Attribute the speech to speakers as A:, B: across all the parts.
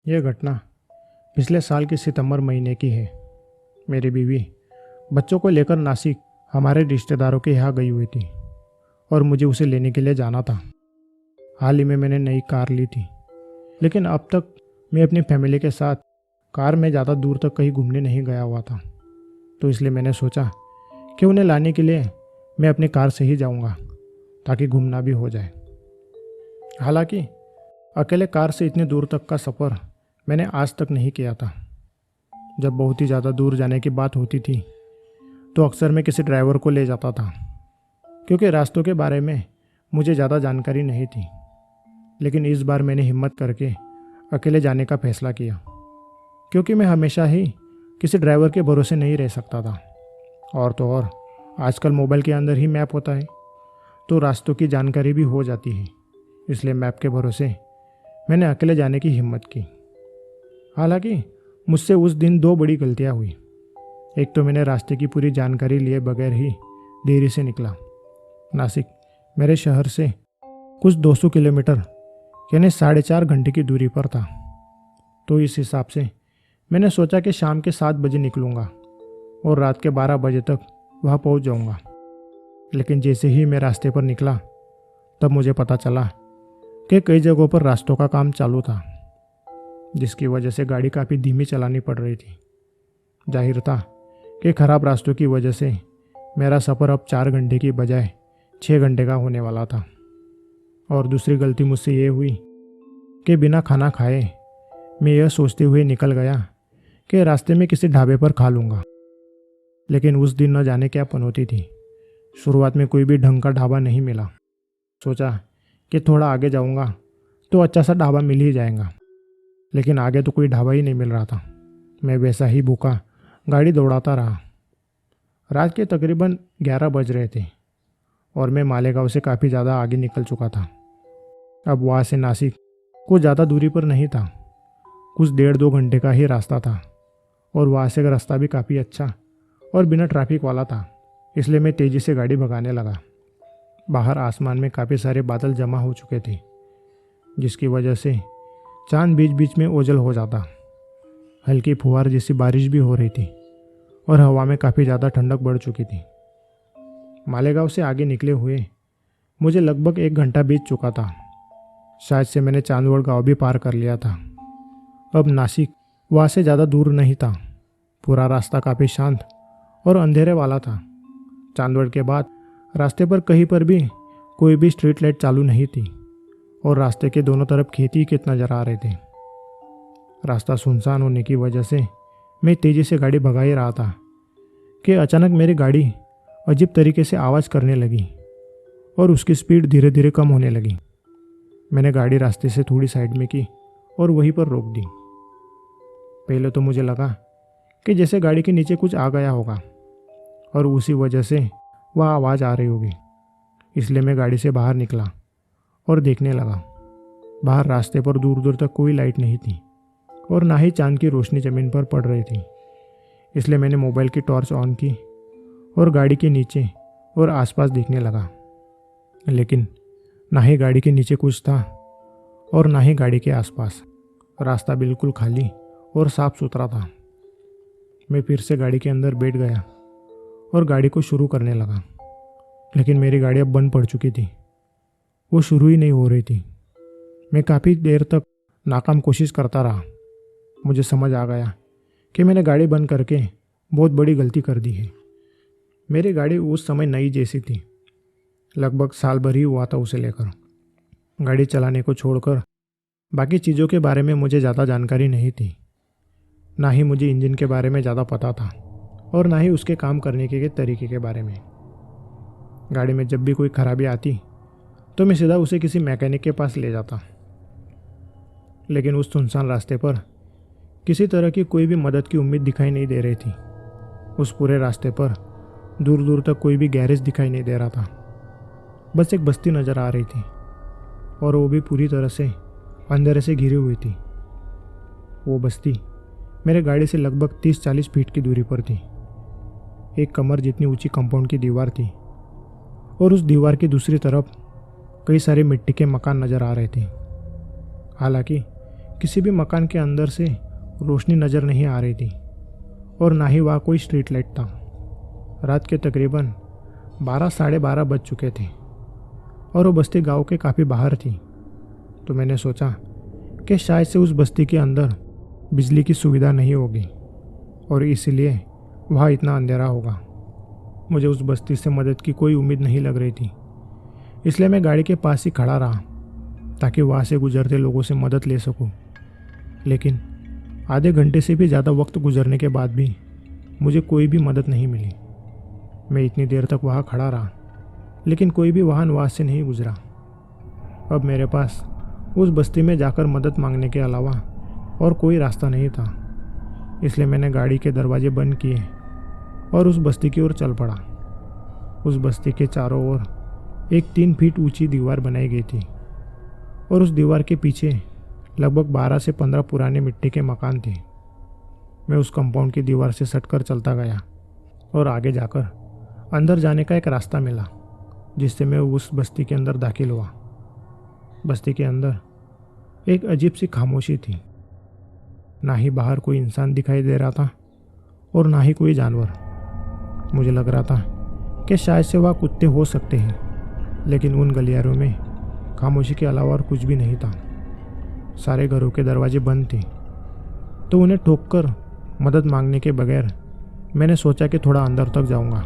A: यह घटना पिछले साल के सितंबर महीने की है। मेरी बीवी बच्चों को लेकर नासिक हमारे रिश्तेदारों के यहाँ गई हुई थी और मुझे उसे लेने के लिए जाना था। हाल ही में मैंने नई कार ली थी, लेकिन अब तक मैं अपनी फैमिली के साथ कार में ज़्यादा दूर तक कहीं घूमने नहीं गया हुआ था। तो इसलिए मैंने सोचा कि उन्हें लाने के लिए मैं अपनी कार से ही जाऊंगा ताकि घूमना भी हो जाए। हालांकि अकेले कार से इतने दूर तक का सफ़र मैंने आज तक नहीं किया था। जब बहुत ही ज़्यादा दूर जाने की बात होती थी तो अक्सर मैं किसी ड्राइवर को ले जाता था, क्योंकि रास्तों के बारे में मुझे ज़्यादा जानकारी नहीं थी। लेकिन इस बार मैंने हिम्मत करके अकेले जाने का फैसला किया, क्योंकि मैं हमेशा ही किसी ड्राइवर के भरोसे नहीं रह सकता था। और तो और आजकल मोबाइल के अंदर ही मैप होता है, तो रास्तों की जानकारी भी हो जाती है। इसलिए मैप के भरोसे मैंने अकेले जाने की हिम्मत की। हालांकि मुझसे उस दिन दो बड़ी गलतियां हुई। एक तो मैंने रास्ते की पूरी जानकारी लिए बगैर ही देरी से निकला। नासिक मेरे शहर से कुछ 200 किलोमीटर यानी 4.5 घंटे की दूरी पर था। तो इस हिसाब से मैंने सोचा कि शाम के 7 बजे निकलूँगा और रात के 12 बजे तक वहाँ पहुँच जाऊँगा। लेकिन जैसे ही मैं रास्ते पर निकला तब मुझे पता चला कि कई जगहों पर रास्तों का काम चालू था, जिसकी वजह से गाड़ी काफ़ी धीमी चलानी पड़ रही थी। जाहिर था कि ख़राब रास्तों की वजह से मेरा सफ़र अब 4 घंटे की बजाय 6 घंटे का होने वाला था। और दूसरी गलती मुझसे ये हुई कि बिना खाना खाए मैं यह सोचते हुए निकल गया कि रास्ते में किसी ढाबे पर खा लूँगा। लेकिन उस दिन न जाने क्या पनौती थी। शुरुआत में कोई भी ढंग का ढाबा नहीं मिला। सोचा कि थोड़ा आगे जाऊँगा तो अच्छा सा ढाबा मिल ही जाएगा, लेकिन आगे तो कोई ढाबा ही नहीं मिल रहा था। मैं वैसा ही भूखा गाड़ी दौड़ाता रहा। रात के तकरीबन 11 बज रहे थे और मैं मालेगांव से काफ़ी ज़्यादा आगे निकल चुका था। अब वहाँ से नासिक कुछ ज़्यादा दूरी पर नहीं था, कुछ 1.5-2 घंटे का ही रास्ता था। और वहाँ से रास्ता भी काफ़ी अच्छा और बिना ट्रैफिक वाला था, इसलिए मैं तेज़ी से गाड़ी भगाने लगा। बाहर आसमान में काफ़ी सारे बादल जमा हो चुके थे, जिसकी वजह से चांद बीच बीच में ओझल हो जाता। हल्की फुहार जैसी बारिश भी हो रही थी और हवा में काफ़ी ज़्यादा ठंडक बढ़ चुकी थी। मालेगांव से आगे निकले हुए मुझे लगभग 1 घंटा बीत चुका था। शायद से मैंने चांदवड़ गांव भी पार कर लिया था। अब नासिक वहाँ से ज़्यादा दूर नहीं था। पूरा रास्ता काफ़ी शांत और अंधेरे वाला था। चांदवड़ के बाद रास्ते पर कहीं पर भी कोई भी स्ट्रीट लाइट चालू नहीं थी और रास्ते के दोनों तरफ खेती ही खेत नजर आ रहे थे। रास्ता सुनसान होने की वजह से मैं तेज़ी से गाड़ी भगा ही रहा था कि अचानक मेरी गाड़ी अजीब तरीके से आवाज़ करने लगी और उसकी स्पीड धीरे धीरे कम होने लगी। मैंने गाड़ी रास्ते से थोड़ी साइड में की और वहीं पर रोक दी। पहले तो मुझे लगा कि जैसे गाड़ी के नीचे कुछ आ गया होगा और उसी वजह से वह आवाज़ आ रही होगी। इसलिए मैं गाड़ी से बाहर निकला और देखने लगा। बाहर रास्ते पर दूर दूर तक कोई लाइट नहीं थी और ना ही चांद की रोशनी ज़मीन पर पड़ रही थी। इसलिए मैंने मोबाइल की टॉर्च ऑन की और गाड़ी के नीचे और आसपास देखने लगा। लेकिन ना ही गाड़ी के नीचे कुछ था और ना ही गाड़ी के आसपास। रास्ता बिल्कुल खाली और साफ सुथरा था। मैं फिर से गाड़ी के अंदर बैठ गया और गाड़ी को शुरू करने लगा, लेकिन मेरी गाड़ी अब बंद पड़ चुकी थी। वो शुरू ही नहीं हो रही थी। मैं काफ़ी देर तक नाकाम कोशिश करता रहा। मुझे समझ आ गया कि मैंने गाड़ी बंद करके बहुत बड़ी गलती कर दी है। मेरी गाड़ी उस समय नई जैसी थी। लगभग साल भर ही हुआ था उसे लेकर। गाड़ी चलाने को छोड़कर बाकी चीज़ों के बारे में मुझे ज़्यादा जानकारी नहीं थी। ना ही मुझे इंजन के बारे में ज़्यादा पता था और ना ही उसके काम करने के तरीके के बारे में। गाड़ी में जब भी कोई खराबी आती तो मैं सीधा उसे किसी मैकेनिक के पास ले जाता। लेकिन उस सुनसान रास्ते पर किसी तरह की कोई भी मदद की उम्मीद दिखाई नहीं दे रही थी। उस पूरे रास्ते पर दूर दूर तक कोई भी गैरेज दिखाई नहीं दे रहा था। बस एक बस्ती नज़र आ रही थी और वो भी पूरी तरह से अंधेरे से घिरी हुई थी। वो बस्ती मेरे गाड़ी से लगभग 30-40 फीट की दूरी पर थी। एक कमर जितनी ऊंची कंपाउंड की दीवार थी और उस दीवार की दूसरी तरफ कई सारे मिट्टी के मकान नज़र आ रहे थे। हालांकि किसी भी मकान के अंदर से रोशनी नज़र नहीं आ रही थी और ना ही वहाँ कोई स्ट्रीट लाइट था। रात के तकरीबन 12 साढ़े 12 बज चुके थे और वो बस्ती गांव के काफ़ी बाहर थी। तो मैंने सोचा कि शायद से उस बस्ती के अंदर बिजली की सुविधा नहीं होगी और इसलिए वहाँ इतना अंधेरा होगा। मुझे उस बस्ती से मदद की कोई उम्मीद नहीं लग रही थी, इसलिए मैं गाड़ी के पास ही खड़ा रहा ताकि वहाँ से गुजरते लोगों से मदद ले सकूं। लेकिन आधे घंटे से भी ज़्यादा वक्त गुजरने के बाद भी मुझे कोई भी मदद नहीं मिली। मैं इतनी देर तक वहाँ खड़ा रहा, लेकिन कोई भी वाहन वहाँ से नहीं गुजरा। अब मेरे पास उस बस्ती में जाकर मदद मांगने के अलावा और कोई रास्ता नहीं था, इसलिए मैंने गाड़ी के दरवाजे बंद किए और उस बस्ती की ओर चल पड़ा। उस बस्ती के चारों ओर एक 3 फीट ऊंची दीवार बनाई गई थी और उस दीवार के पीछे लगभग 12 से 15 पुराने मिट्टी के मकान थे। मैं उस कंपाउंड की दीवार से सटकर चलता गया और आगे जाकर अंदर जाने का एक रास्ता मिला, जिससे मैं उस बस्ती के अंदर दाखिल हुआ। बस्ती के अंदर एक अजीब सी खामोशी थी। ना ही बाहर कोई इंसान दिखाई दे रहा था और ना ही कोई जानवर। मुझे लग रहा था कि शायद से वह कुत्ते हो सकते हैं, लेकिन उन गलियारों में खामोशी के अलावा और कुछ भी नहीं था। सारे घरों के दरवाजे बंद थे, तो उन्हें ठोककर मदद मांगने के बगैर मैंने सोचा कि थोड़ा अंदर तक जाऊंगा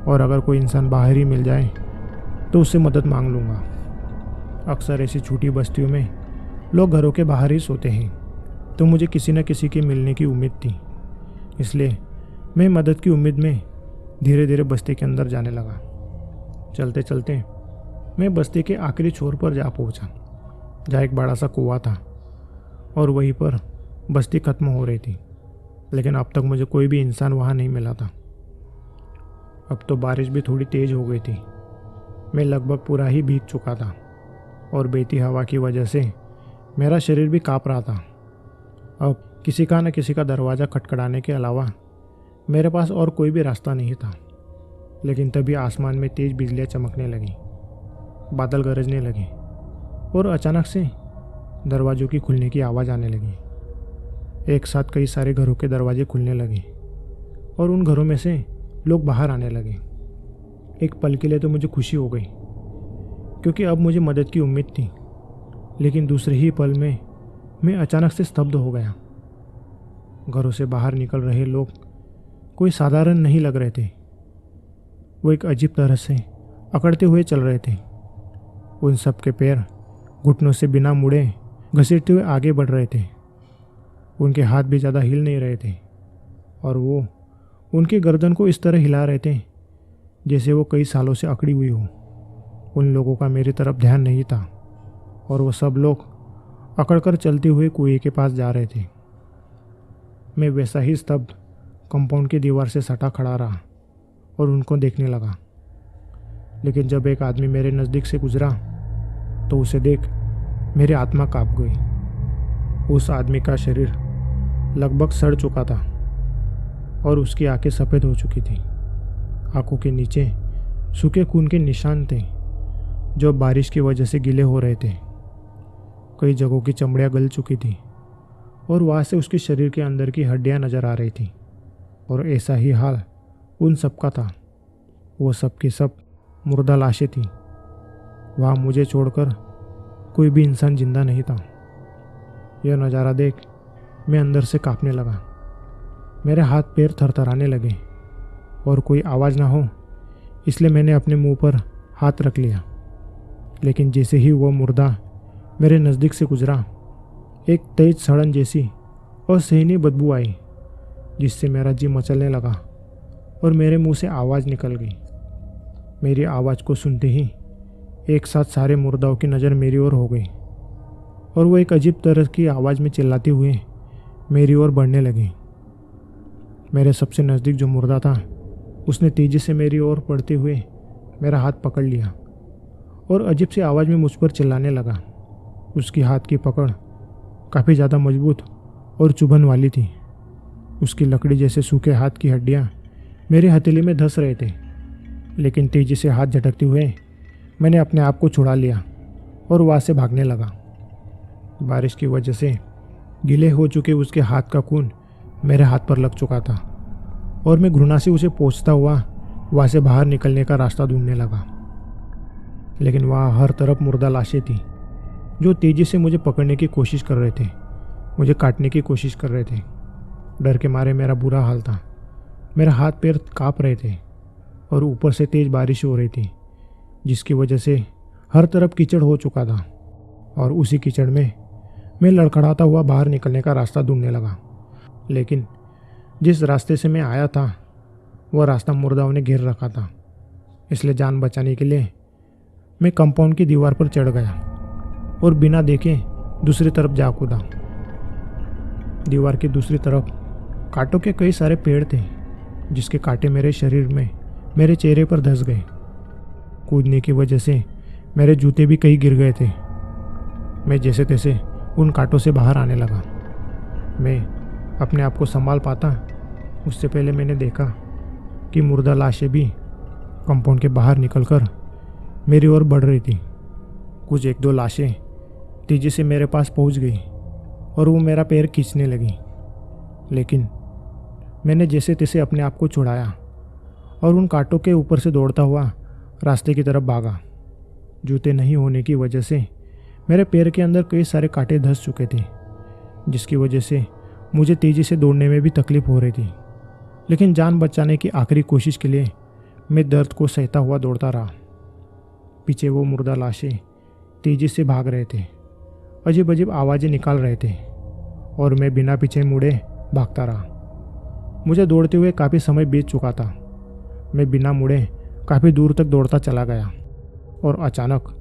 A: और अगर कोई इंसान बाहर ही मिल जाए तो उससे मदद मांग लूँगा। अक्सर ऐसी छोटी बस्तियों में लोग घरों के बाहर ही सोते हैं, तो मुझे किसी न किसी के मिलने की उम्मीद थी, इसलिए मैं मदद की उम्मीद में धीरे धीरे बस्ती के अंदर जाने लगा। चलते चलते मैं बस्ती के आखिरी छोर पर जा पहुंचा, जहाँ एक बड़ा सा कुआं था और वहीं पर बस्ती खत्म हो रही थी। लेकिन अब तक मुझे कोई भी इंसान वहाँ नहीं मिला था। अब तो बारिश भी थोड़ी तेज हो गई थी। मैं लगभग पूरा ही भीग चुका था और बहती हवा की वजह से मेरा शरीर भी काँप रहा था। अब किसी का न किसी का दरवाज़ा खटखटाने के अलावा मेरे पास और कोई भी रास्ता नहीं था। लेकिन तभी आसमान में तेज बिजलियाँ चमकने लगी, बादल गरजने लगे और अचानक से दरवाज़ों की खुलने की आवाज़ आने लगी। एक साथ कई सारे घरों के दरवाजे खुलने लगे और उन घरों में से लोग बाहर आने लगे। एक पल के लिए तो मुझे खुशी हो गई, क्योंकि अब मुझे मदद की उम्मीद थी। लेकिन दूसरे ही पल में मैं अचानक से स्तब्ध हो गया। घरों से बाहर निकल रहे लोग कोई साधारण नहीं लग रहे थे। वो एक अजीब तरह से अकड़ते हुए चल रहे थे। उन सब के पैर घुटनों से बिना मुड़े घसीटते हुए आगे बढ़ रहे थे। उनके हाथ भी ज़्यादा हिल नहीं रहे थे और वो उनकी गर्दन को इस तरह हिला रहे थे जैसे वो कई सालों से अकड़ी हुई हो। उन लोगों का मेरी तरफ ध्यान नहीं था और वो सब लोग अकड़कर चलते हुए कुएं के पास जा रहे थे। मैं वैसा ही स्तब्ध कंपाउंड की दीवार से सटा खड़ा रहा और उनको देखने लगा। लेकिन जब एक आदमी मेरे नज़दीक से गुजरा तो उसे देख मेरी आत्मा काँप गई। उस आदमी का शरीर लगभग सड़ चुका था और उसकी आंखें सफ़ेद हो चुकी थी। आंखों के नीचे सूखे खून के निशान थे जो बारिश की वजह से गीले हो रहे थे। कई जगहों की चमड़ियाँ गल चुकी थी और वहाँ से उसके शरीर के अंदर की हड्डियाँ नज़र आ रही थी। और ऐसा ही हाल उन सब का था। वो सब की सब मुर्दा लाशें थीं। वहाँ मुझे छोड़कर कोई भी इंसान जिंदा नहीं था। यह नज़ारा देख मैं अंदर से कांपने लगा। मेरे हाथ पैर थरथराने लगे और कोई आवाज़ ना हो इसलिए मैंने अपने मुंह पर हाथ रख लिया। लेकिन जैसे ही वह मुर्दा मेरे नज़दीक से गुजरा, एक तेज सड़न जैसी और सहनीय बदबू आई जिससे मेरा जी मचलने लगा और मेरे मुंह से आवाज़ निकल गई। मेरी आवाज़ को सुनते ही एक साथ सारे मुर्दाओं की नज़र मेरी ओर हो गई और वो एक अजीब तरह की आवाज़ में चिल्लाते हुए मेरी ओर बढ़ने लगे। मेरे सबसे नज़दीक जो मुर्दा था उसने तेज़ी से मेरी ओर बढ़ते हुए मेरा हाथ पकड़ लिया और अजीब सी आवाज़ में मुझ पर चिल्लाने लगा। उसकी हाथ की पकड़ काफ़ी ज़्यादा मजबूत और चुभन वाली थी। उसकी लकड़ी जैसे सूखे हाथ की हड्डियाँ मेरे हथेली में धंस रहे थे। लेकिन तेज़ी से हाथ झटकते हुए मैंने अपने आप को छुड़ा लिया और वहाँ से भागने लगा। बारिश की वजह से गीले हो चुके उसके हाथ का खून मेरे हाथ पर लग चुका था और मैं घृणा से उसे पोंछता हुआ वहाँ से बाहर निकलने का रास्ता ढूंढने लगा। लेकिन वहाँ हर तरफ मुर्दा लाशें थी जो तेजी से मुझे पकड़ने की कोशिश कर रहे थे, मुझे काटने की कोशिश कर रहे थे। डर के मारे मेरा बुरा हाल था। मेरा हाथ पैर काँप रहे थे और ऊपर से तेज बारिश हो रही थी जिसकी वजह से हर तरफ कीचड़ हो चुका था। और उसी कीचड़ में मैं लड़खड़ाता हुआ बाहर निकलने का रास्ता ढूंढने लगा। लेकिन जिस रास्ते से मैं आया था वह रास्ता मुर्दाओं ने घेर रखा था। इसलिए जान बचाने के लिए मैं कंपाउंड की दीवार पर चढ़ गया और बिना देखे दूसरी तरफ जा कूदा। दीवार की दूसरी तरफ कांटों के कई सारे पेड़ थे जिसके कांटे मेरे शरीर में, मेरे चेहरे पर धंस गए। कूदने की वजह से मेरे जूते भी कहीं गिर गए थे। मैं जैसे तैसे उन कांटों से बाहर आने लगा। मैं अपने आप को संभाल पाता उससे पहले मैंने देखा कि मुर्दा लाशें भी कंपाउंड के बाहर निकलकर मेरी ओर बढ़ रही थी। कुछ एक दो लाशें तेजी से मेरे पास पहुंच गई और वो मेरा पैर खींचने लगी। लेकिन मैंने जैसे तैसे अपने आप को छुड़ाया और उन कांटों के ऊपर से दौड़ता हुआ रास्ते की तरफ भागा। जूते नहीं होने की वजह से मेरे पैर के अंदर कई सारे कांटे धंस चुके थे जिसकी वजह से मुझे तेज़ी से दौड़ने में भी तकलीफ हो रही थी। लेकिन जान बचाने की आखिरी कोशिश के लिए मैं दर्द को सहता हुआ दौड़ता रहा। पीछे वो मुर्दा लाशें तेज़ी से भाग रहे थे, अजीब अजीब आवाज़ें निकाल रहे थे और मैं बिना पीछे मुड़े भागता रहा। मुझे दौड़ते हुए काफ़ी समय बीत चुका था। मैं बिना मुड़े काफ़ी दूर तक दौड़ता चला गया और अचानक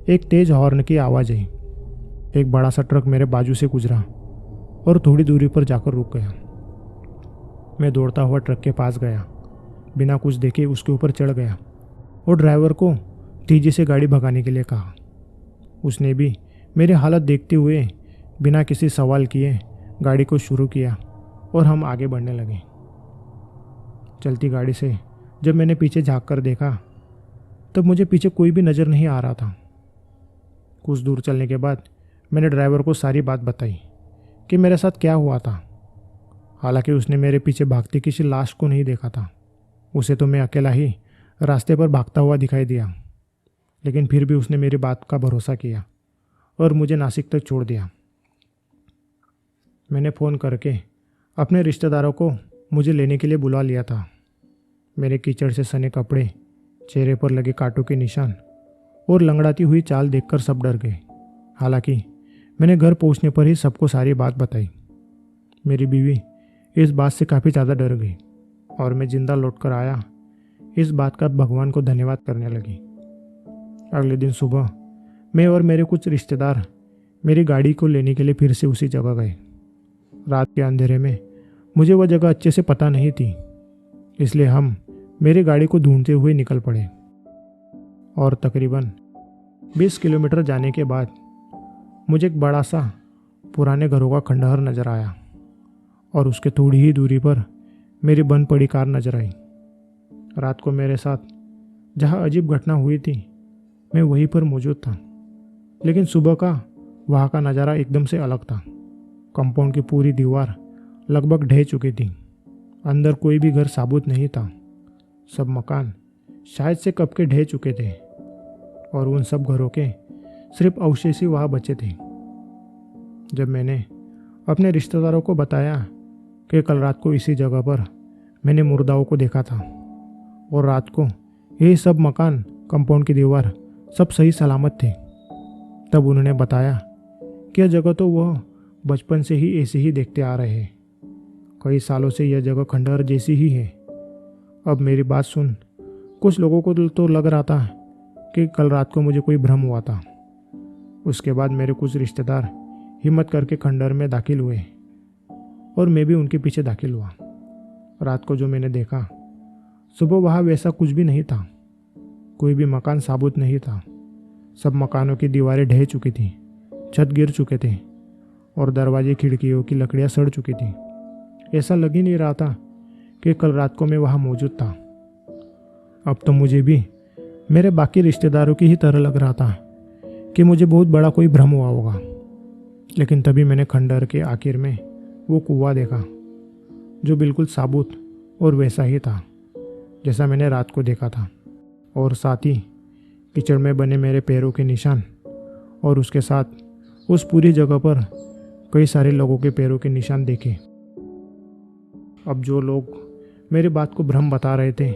A: एक तेज़ हॉर्न की आवाज़ आई। एक बड़ा सा ट्रक मेरे बाजू से गुजरा और थोड़ी दूरी पर जाकर रुक गया। मैं दौड़ता हुआ ट्रक के पास गया, बिना कुछ देखे उसके ऊपर चढ़ गया और ड्राइवर को तेजी से गाड़ी भगाने के लिए कहा। उसने भी मेरी हालत देखते हुए बिना किसी सवाल किए गाड़ी को शुरू किया और हम आगे बढ़ने लगे। चलती गाड़ी से जब मैंने पीछे झांक कर देखा तब मुझे पीछे कोई भी नज़र नहीं आ रहा था। कुछ दूर चलने के बाद मैंने ड्राइवर को सारी बात बताई कि मेरे साथ क्या हुआ था। हालांकि उसने मेरे पीछे भागती किसी लाश को नहीं देखा था। उसे तो मैं अकेला ही रास्ते पर भागता हुआ दिखाई दिया। लेकिन फिर भी उसने मेरी बात का भरोसा किया और मुझे नासिक तक छोड़ दिया। मैंने फ़ोन करके अपने रिश्तेदारों को मुझे लेने के लिए बुला लिया था। मेरे कीचड़ से सने कपड़े, चेहरे पर लगे कांटों के निशान और लंगड़ाती हुई चाल देखकर सब डर गए। हालांकि मैंने घर पहुंचने पर ही सबको सारी बात बताई। मेरी बीवी इस बात से काफ़ी ज़्यादा डर गई और मैं जिंदा लौट कर आया इस बात का भगवान को धन्यवाद करने लगी। अगले दिन सुबह मैं और मेरे कुछ रिश्तेदार मेरी गाड़ी को लेने के लिए फिर से उसी जगह गए। रात के अंधेरे में मुझे वह जगह अच्छे से पता नहीं थी, इसलिए हम मेरी गाड़ी को ढूंढते हुए निकल पड़े और तकरीबन 20 किलोमीटर जाने के बाद मुझे एक बड़ा सा पुराने घरों का खंडहर नज़र आया और उसके थोड़ी ही दूरी पर मेरी बंद पड़ी कार नज़र आई। रात को मेरे साथ जहाँ अजीब घटना हुई थी मैं वहीं पर मौजूद था, लेकिन सुबह का वहाँ का नज़ारा एकदम से अलग था। कंपाउंड की पूरी दीवार लगभग ढह चुकी थी। अंदर कोई भी घर साबुत नहीं था। सब मकान शायद से कब के ढह चुके थे और उन सब घरों के सिर्फ अवशेष ही वहाँ बचे थे। जब मैंने अपने रिश्तेदारों को बताया कि कल रात को इसी जगह पर मैंने मुर्दाओं को देखा था और रात को यही सब मकान, कंपाउंड की दीवार सब सही सलामत थे, तब उन्होंने बताया कि यह जगह तो वह बचपन से ही ऐसे ही देखते आ रहे हैं। कई सालों से यह जगह खंडहर जैसी ही है। अब मेरी बात सुन कुछ लोगों को तो लग रहा था कि कल रात को मुझे कोई भ्रम हुआ था। उसके बाद मेरे कुछ रिश्तेदार हिम्मत करके खंडहर में दाखिल हुए और मैं भी उनके पीछे दाखिल हुआ। रात को जो मैंने देखा, सुबह वहाँ वैसा कुछ भी नहीं था। कोई भी मकान साबुत नहीं था। सब मकानों की दीवारें ढह चुकी थी, छत गिर चुके थे और दरवाजे खिड़कियों की लकड़ियाँ सड़ चुकी थी। ऐसा लग ही नहीं रहा था कि कल रात को मैं वहाँ मौजूद था। अब तो मुझे भी मेरे बाकी रिश्तेदारों की ही तरह लग रहा था कि मुझे बहुत बड़ा कोई भ्रम हुआ होगा। लेकिन तभी मैंने खंडहर के आखिर में वो कुआं देखा, जो बिल्कुल साबुत और वैसा ही था जैसा मैंने रात को देखा था, और साथ ही कीचड़ में बने मेरे पैरों के निशान, और उसके साथ उस पूरी जगह पर कई सारे लोगों के पैरों के निशान देखे। अब जो लोग मेरी बात को भ्रम बता रहे थे,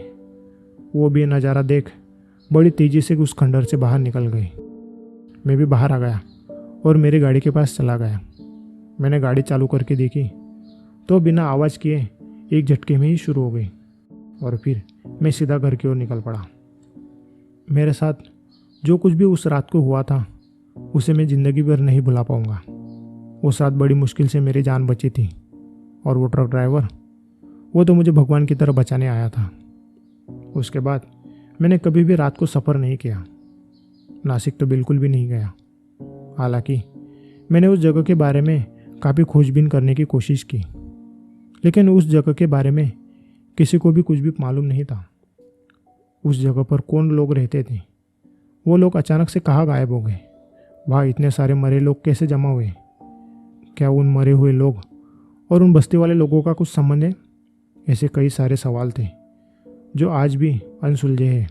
A: वो भी नज़ारा देख बड़ी तेज़ी से उस खंडहर से बाहर निकल गए। मैं भी बाहर आ गया और मेरी गाड़ी के पास चला गया। मैंने गाड़ी चालू करके देखी तो बिना आवाज़ किए एक झटके में ही शुरू हो गई, और फिर मैं सीधा घर की ओर निकल पड़ा। मेरे साथ जो कुछ भी उस रात को हुआ था उसे मैं ज़िंदगी भर नहीं भुला पाऊंगा। उस रात बड़ी मुश्किल से मेरी जान बची थी, और वो ट्रक ड्राइवर, वो तो मुझे भगवान की तरह बचाने आया था। उसके बाद मैंने कभी भी रात को सफ़र नहीं किया, नासिक तो बिल्कुल भी नहीं गया। हालांकि मैंने उस जगह के बारे में काफ़ी खोजबीन करने की कोशिश की, लेकिन उस जगह के बारे में किसी को भी कुछ भी मालूम नहीं था। उस जगह पर कौन लोग रहते थे, वो लोग अचानक से कहाँ गायब हो गए, वहाँ इतने सारे मरे लोग कैसे जमा हुए, क्या उन मरे हुए लोग और उन बस्ती वाले लोगों का कुछ संबंध है? ऐसे कई सारे सवाल थे जो आज भी अनसुलझे हैं।